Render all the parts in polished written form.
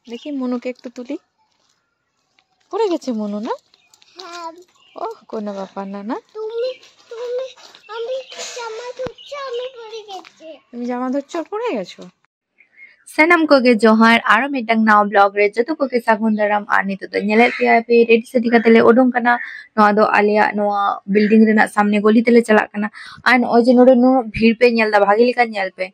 দেখি মনুকে একটু তুলি। পড়ে গেছে মনু না? ও কোনো ব্যাপার না। না তুমি জামা ধরছো পড়ে গেছো। Sanam koge johar aro mitang now blog re joto koge sagundaram ar nito do nyele pe ready se dikatele odong kana noa do alia noa building rena samne goli tele chalak kana an oje node no bhir pe nyel da bhagi lika nyel pe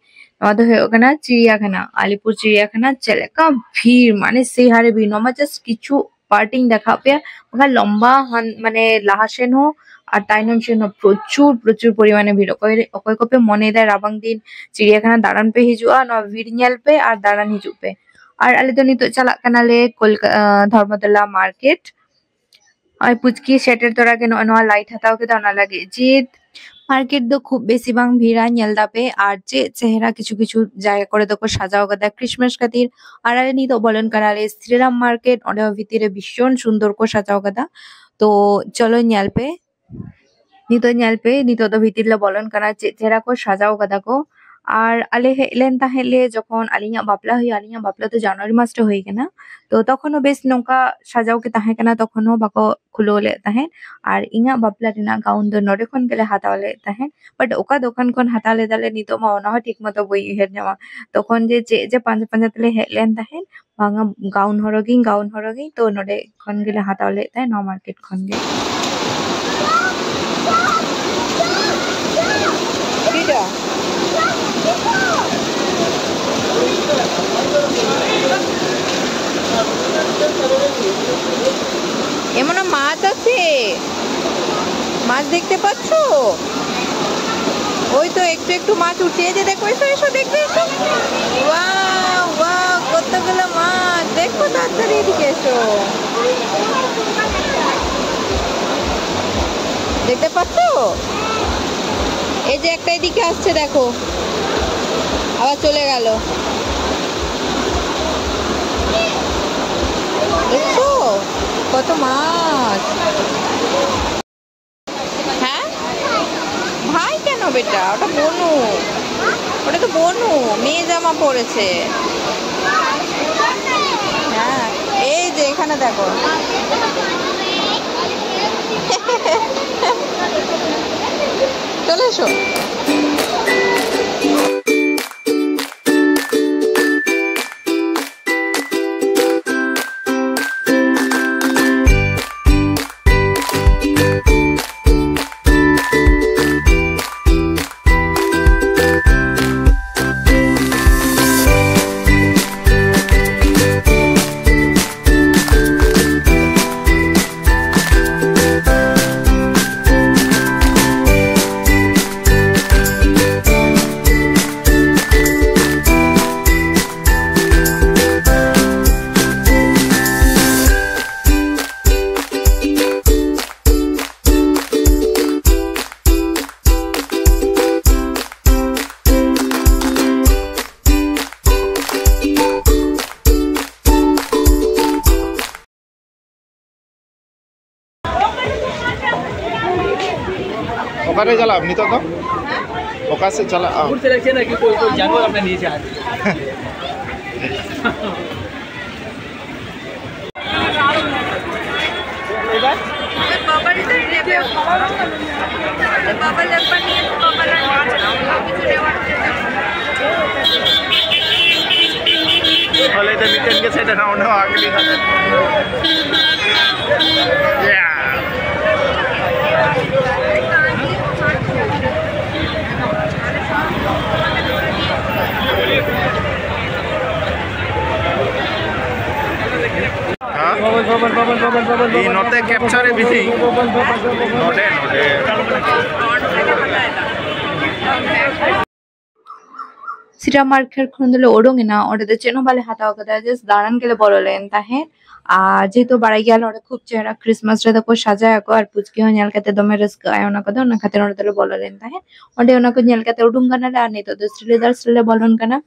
noa do hoyo kana chiria khana alipur chiria khana cheleka bhir mane sei hare bhir noma just kichu parting dekha pe oka lomba mane lahasen ho আর তাইনম সেন প্রচুর প্রচুর পরিমাণে ভিড় অকয় কপে মনে দেয় রাবাং দিন চিড়িয়াখানা দাঁড়ান pay হিজুआ নয়া ভিড় ñel पे আর দাঁড়ান হিজুগ पे আর আলে তো নিতো চালাক কানালে ধর্মতলা মার্কেট আর পুচকি সেটের তোরা কে নয়া লাইট হাতাও কে দানা লাগে জিত মার্কেট দো খুব বেশি বাং ভিড়া ñel দাপে আর যে চেহারা কিছু কিছু জায়গা করে দোকো সাজাও গদা ক্রিসমাস খাতির আর আলে নিতো বলেন কানালে শ্রীরাম মার্কেট অনে ভিতরে ভীষণ সুন্দর কো সাজাও গদা তো চলো ñel पे nito nyal pe nito do bhitir la bolon kana chehra ko sajao kada ko আর আলে হেলেন তাহলে যখন আলিয়া বাপলা তো জানুয়ারি মাসটা হয়ে গেনা তো তখনও বেশ নৌকা সাজাও কে তাহে কেনা তখনও বাকো খুলোলে তাহেন আর ইঙা বাপলা রিনা গাউন দো নড়ে খন গেলে হাতাওলে তাহেন বাট ওকা দোকান খন হাতালে দালে নিতো মা অনা ঠিক মতো বই হের যাওয়া তখন যে পাঁচা তেলে হেলেন তাহেন ভাঙা গাউন হরগি তো নড়ে খন গেলে হাতাওলে তাই ন মার্কেট খন গে কিটা এমন মাছ আছে মাছ দেখতে পাচ্ছ ওই তো একটু একটু মাছ উঠছে যে দেখো এসো দেখতে এসো ওয়াও ওয়াও কতগুলো মাছ দেখো তাড়াতাড়ি এদিকে এসো দেখতে পাচ্ছ এই যে একটা এদিকে আসছে দেখো আবার চলে গেল দেখছো কত মাছ হ্যাঁ ভাই কেন বেটা ওটা তো বনু মেয়ে জামা পরেছে হ্যাঁ এই যে এখানে দেখো চলে এসো ओकारे चला अपनी तो ओका से चला से रखिए ना कि कोई जानवर अपने नीचे आ भले तो मीटिंग के सेट राउंड हो आगे या नोटे कैप्चर है बिजी नोटे সিরা মার্কেট খুন্দলে ওডোঙে না ওটাতে চেনো বালে হাতাও কথা জাস্ট দাঁড়ান গেলে বড় লেন তাহে আর যেহেতু বাড়াই গেল ওটা খুব চেহারা ক্রিসমাস রে দেখো সাজায় আকো আর পুচকি হয় ñel kate dome risk ay ona ko na kate ona tele bolo len tahe onde ona ko ñel kate udung kana la ni to strele bolon kana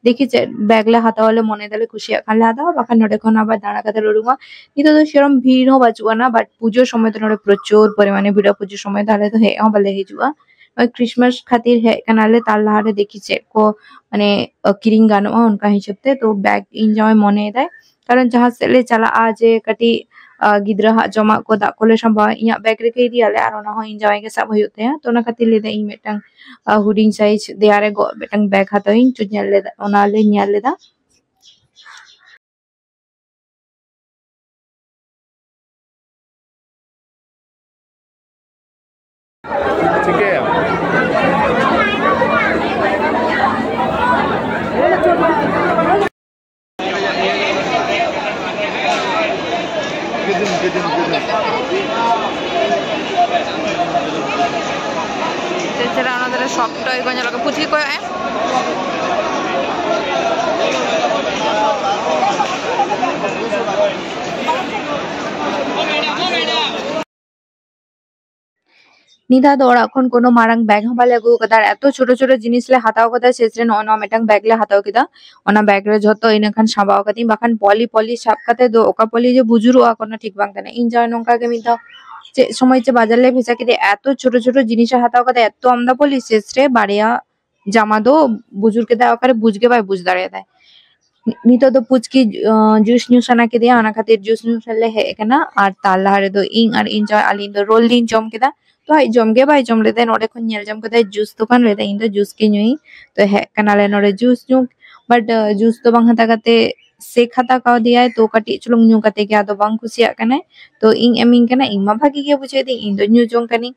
देखी चे बैग ले हाथा वाले मने दले खुशी खाले हाथा बाखान नोडे खन आबार दाना काते लडुंगा नितो तो सेरम भीड़ हो बाचुआ ना बट पुजो समय तो नोडे प्रचुर परिमाणे भीड़ पुजो समय ताले तो हे बाले हिजुआ क्रिसमस खातिर हे कनाले तार लाहारे देखी चे को माने किरिंग गानोआ उनका हिसाब ते तो बैग इन जावे मने दाय कारण जहां से ले चला आजे कटी गिद्रा हा जमा को दा कोले संबा इया बैग रे के दियाले आर ओना हो इन जावे के सब होयो ते तो ना खातिर ले दे इन मेटang हुडिंग साइज देयारे गो मेटang बैग हातो इन चुnyal ले ओना ले nyal ले दा ठीक है चेचरा ओनाদের সব টয় গঞ্জ লাগে পুচি কয় निदा दो এখন কোনো মারাং ব্যাগ হবালে গো কদার এত ছোট ছোট জিনিস লে হাতাও কথা সেজরে নন মেটাং ব্যাগ লে হাতাও কিদা ওনা ব্যাগ রে যত ইনখান সাবাও কাতি বাখান পলি পলি সাপ কাতে দো ওকা পলি যে বুজুরু আকনা ঠিক বাং তানা ইনজয় নঙ্কা কে মিতা যে সময় যে বাজার লে ভেজা কিদে এত ছোট ছোট জিনিস হাতাও কথা এত আমদা পলি সেজরে বাড়িয়া জামা দো বুজুর কে দাও করে বুঝগে ভাই বুঝ দাঁড়িয়ে দেয় নিতো তো পুচকি জুস নিউ সানা কে দিয়া আনা খাतिर জুস নিউ সালে হে কেনা আর তালা হারে দো ইং আর ইনজয় আলিন দো রোল দিন জম কেদা तो आई जमगे भाई जम लेते नोडे को नेल जम कदा जूस दुकान लेते इन तो जूस की नुई तो है कनाले नोडे जूस नु बट जूस तो बंग हता कते से खाता का दिया है तो कटी चुलुंग न्यू कते क्या तो बंग खुशिया कने तो इंग एमिंग कना इंग मा भागी के बुझे दे इन तो न्यू जों कनी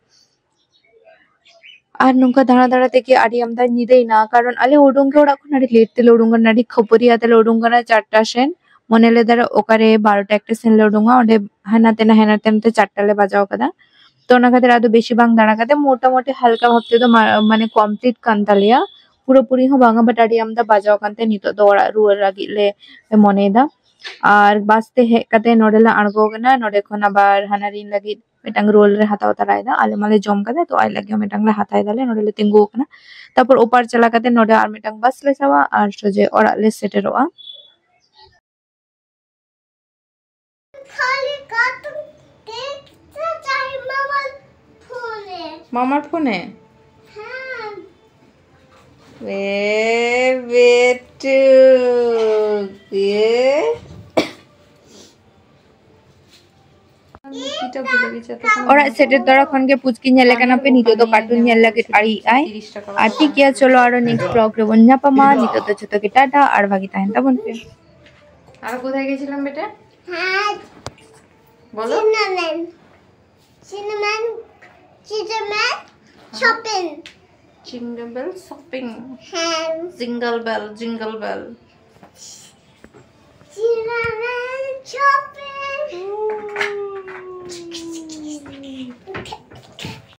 আর নৌকা দাঁড়া দাঁড়া থেকে আড়ি আমদা নিদেই না কারণ আলে ওডুঙ্গে ওরা কোন আড়ি লেট তেলে ওডুঙ্গা নাড়ি খপরি আতেলে ওডুঙ্গা না 4টা সেন মনেলে দাঁড়া ওকারে 12টা একটা সেন লে ওডুঙ্গা ওডে হানাতে না হেনাতে 4টা লে বাজাও কদা तो ना खातिर आदो बेशी बांग दाना खाते मोटामोटी हल्का भाबते तो माने कमप्लीट कांतालिया पुरोपुरी हो बांगा बटाडी आमदा बाजाव कांते नितो दोड़ा रुअर लागिले मनेदा और बास्ते हे कते नोडेला अणगोगना नोडे खन आबार हानारिन लागि मेटांग रोल रे हाताव तरायदा आले माले जम कदे तो आई लागि मेटांग ले हाताय दाले नोडेले तिंगु कना तापर ऊपर चला कते नोडे आर मेटांग बस ले जावा और सोजे ओड़ा ले सेटेरोआ खाली कार्टून मामार फोने हाँ वे बेटू ये और सेटेर द्वारा खन के पुचकी नेले काना पे नितो तो कार्टून नेल लागे आड़ी आय आती किया चलो आरो नेक्स्ट ब्लॉग रे बन्ना पामा नितो तो ছোট के टाटा আর ভাগি তাহেন তা বলতে আর কোথায় গেছিলাম বেটা হ্যাঁ বলো Cinnamon shopping. Jingle bell shopping. Jingle bell, jingle bell. Cinnamon shopping.